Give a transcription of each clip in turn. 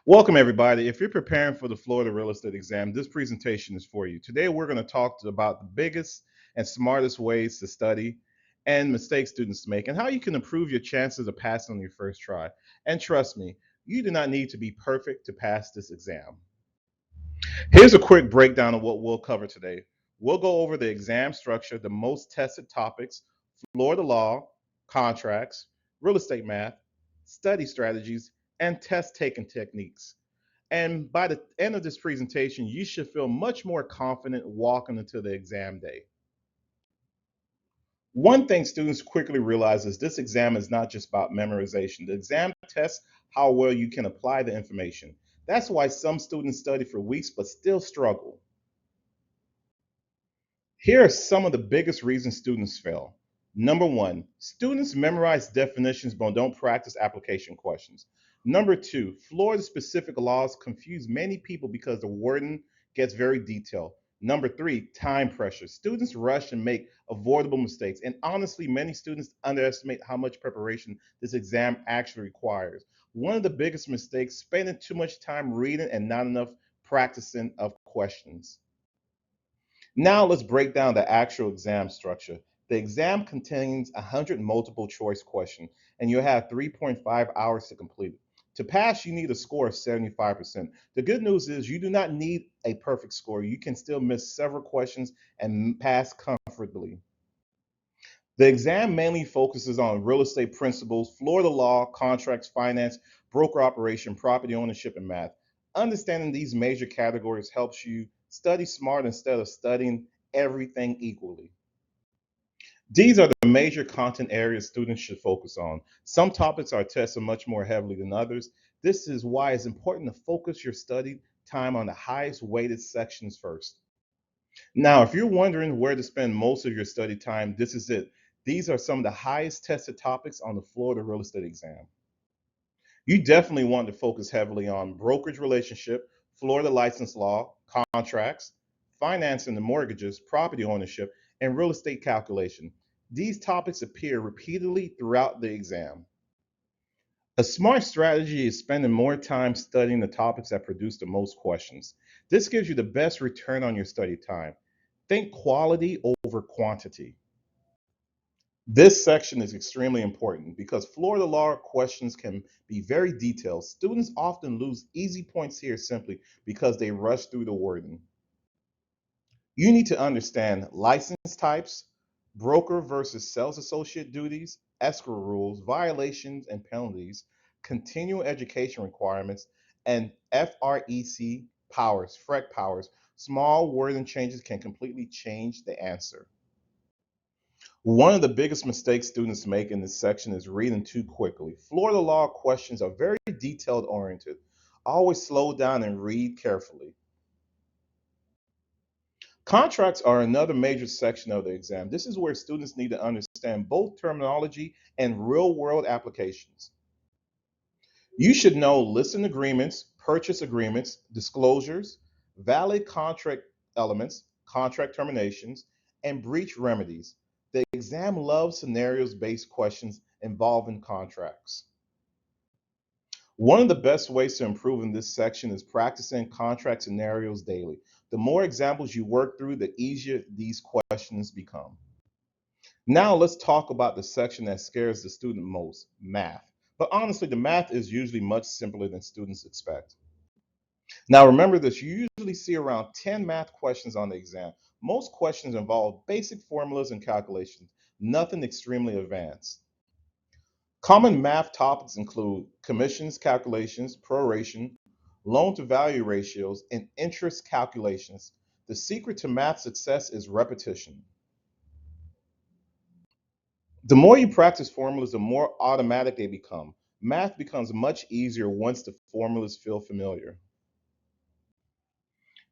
Welcome, everybody. If you're preparing for the Florida real estate exam, this presentation is for you. Today, we're going to talk about the biggest and smartest ways to study and mistakes students make, and how you can improve your chances of passing on your first try. And trust me, you do not need to be perfect to pass this exam. Here's a quick breakdown of what we'll cover today. We'll go over the exam structure, the most tested topics, Florida law, contracts, real estate math, study strategies, and test taking techniques. And by the end of this presentation, you should feel much more confident walking into the exam day. One thing students quickly realize is this exam is not just about memorization. The exam tests how well you can apply the information. That's why some students study for weeks but still struggle. Here are some of the biggest reasons students fail. Number one, students memorize definitions but don't practice application questions. Number two, Florida specific laws confuse many people because the wording gets very detailed. Number three, time pressure. Students rush and make avoidable mistakes. And honestly, many students underestimate how much preparation this exam actually requires. One of the biggest mistakes, spending too much time reading and not enough practicing of questions. Now let's break down the actual exam structure. The exam contains 100 multiple choice questions, and you have 3.5 hours to complete it. To pass, you need a score of 75%. The good news is you do not need a perfect score. You can still miss several questions and pass comfortably. The exam mainly focuses on real estate principles, Florida law, contracts, finance, broker operation, property ownership, and math. Understanding these major categories helps you study smart instead of studying everything equally. These are the major content areas students should focus on. Some topics are tested much more heavily than others. This is why it's important to focus your study time on the highest weighted sections first. Now, if you're wondering where to spend most of your study time, this is it. These are some of the highest tested topics on the Florida real estate exam. You definitely want to focus heavily on brokerage relationship, Florida license law, contracts, financing and mortgages, property ownership, and real estate calculation. These topics appear repeatedly throughout the exam. A smart strategy is spending more time studying the topics that produce the most questions. This gives you the best return on your study time. Think quality over quantity. This section is extremely important because Florida law questions can be very detailed. Students often lose easy points here simply because they rush through the wording. You need to understand license types, broker versus sales associate duties, escrow rules, violations and penalties, continual education requirements, and FREC powers, FREC powers. Small wording changes can completely change the answer. One of the biggest mistakes students make in this section is reading too quickly. Florida law questions are very detailed oriented. Always slow down and read carefully. Contracts are another major section of the exam. This is where students need to understand both terminology and real world applications. You should know listing agreements, purchase agreements, disclosures, valid contract elements, contract terminations, and breach remedies. The exam loves scenarios based questions involving contracts. One of the best ways to improve in this section is practicing contract scenarios daily. The more examples you work through, the easier these questions become. Now let's talk about the section that scares the student most, math. But honestly, the math is usually much simpler than students expect. Now remember this, you usually see around 10 math questions on the exam. Most questions involve basic formulas and calculations, nothing extremely advanced. Common math topics include commissions calculations, proration, loan to value ratios, and interest calculations. The secret to math success is repetition. The more you practice formulas, the more automatic they become. Math becomes much easier once the formulas feel familiar.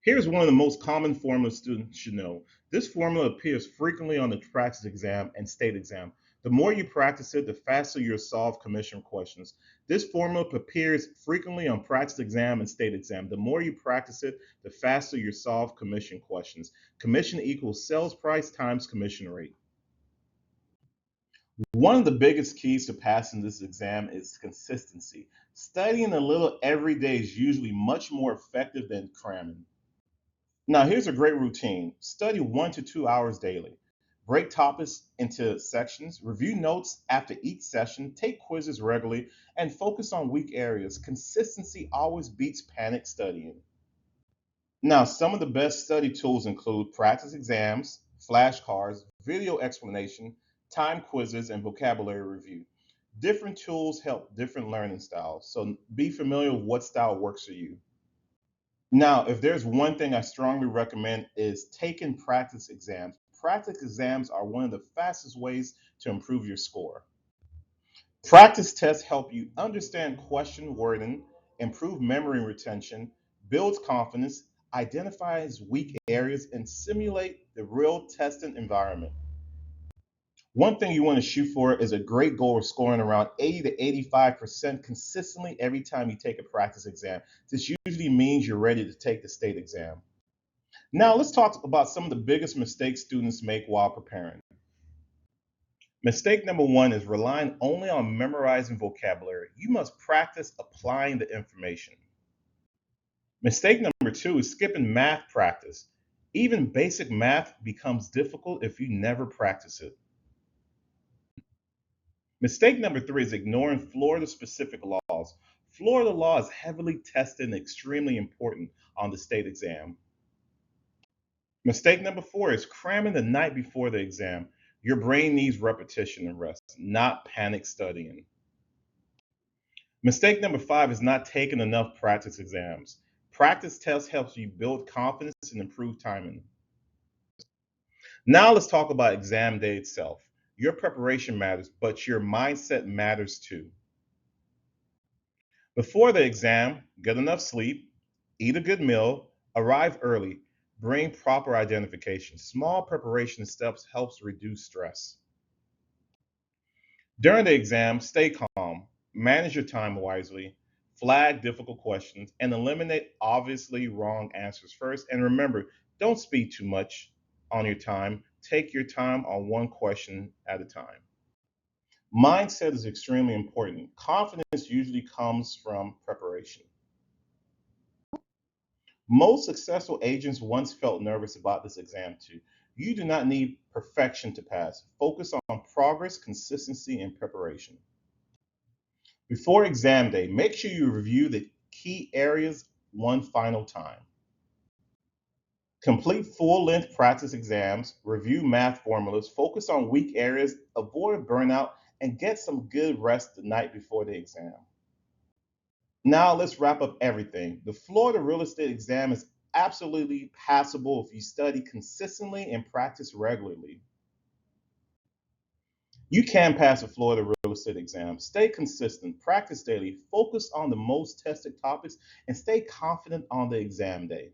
Here's one of the most common formulas students should know. This formula appears frequently on the practice exam and state exam. The more you practice it, the faster you'll solve commission questions. This formula appears frequently on practice exam and state exam. The more you practice it, the faster you solve commission questions. Commission equals sales price times commission rate. One of the biggest keys to passing this exam is consistency. Studying a little every day is usually much more effective than cramming. Now, here's a great routine: study 1 to 2 hours daily. Break topics into sections, review notes after each session, take quizzes regularly, and focus on weak areas. Consistency always beats panic studying. Now, some of the best study tools include practice exams, flashcards, video explanation, time quizzes, and vocabulary review. Different tools help different learning styles, so be familiar with what style works for you. Now, if there's one thing I strongly recommend is taking practice exams. Practice exams are one of the fastest ways to improve your score. Practice tests help you understand question wording, improve memory and retention, builds confidence, identifies weak areas, and simulate the real testing environment. One thing you want to shoot for is a great goal of scoring around 80 to 85% consistently every time you take a practice exam. This usually means you're ready to take the state exam. Now, let's talk about some of the biggest mistakes students make while preparing. Mistake number one is relying only on memorizing vocabulary. You must practice applying the information. Mistake number two is skipping math practice. Even basic math becomes difficult if you never practice it. Mistake number three is ignoring Florida specific laws. Florida law is heavily tested and extremely important on the state exam. Mistake number four is cramming the night before the exam. Your brain needs repetition and rest, not panic studying. Mistake number five is not taking enough practice exams. Practice tests helps you build confidence and improve timing. Now let's talk about exam day itself. Your preparation matters, but your mindset matters too. Before the exam, get enough sleep, eat a good meal, arrive early, bring proper identification. Small preparation steps helps reduce stress. During the exam, stay calm, manage your time wisely, flag difficult questions, and eliminate obviously wrong answers first. And remember, don't speak too much on your time. Take your time on one question at a time. Mindset is extremely important. Confidence usually comes from preparation. Most successful agents once felt nervous about this exam too. You do not need perfection to pass. Focus on progress, consistency, and preparation. Before exam day, make sure you review the key areas one final time. Complete full length practice exams, review math formulas, focus on weak areas, avoid burnout, and get some good rest the night before the exam. Now let's wrap up everything. The Florida real estate exam is absolutely passable if you study consistently and practice regularly. You can pass a Florida real estate exam. Stay consistent, practice daily, focus on the most tested topics, and stay confident on the exam day.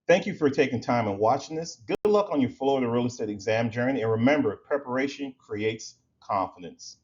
Thank you for taking time and watching this. Good luck on your Florida real estate exam journey. And remember, preparation creates confidence.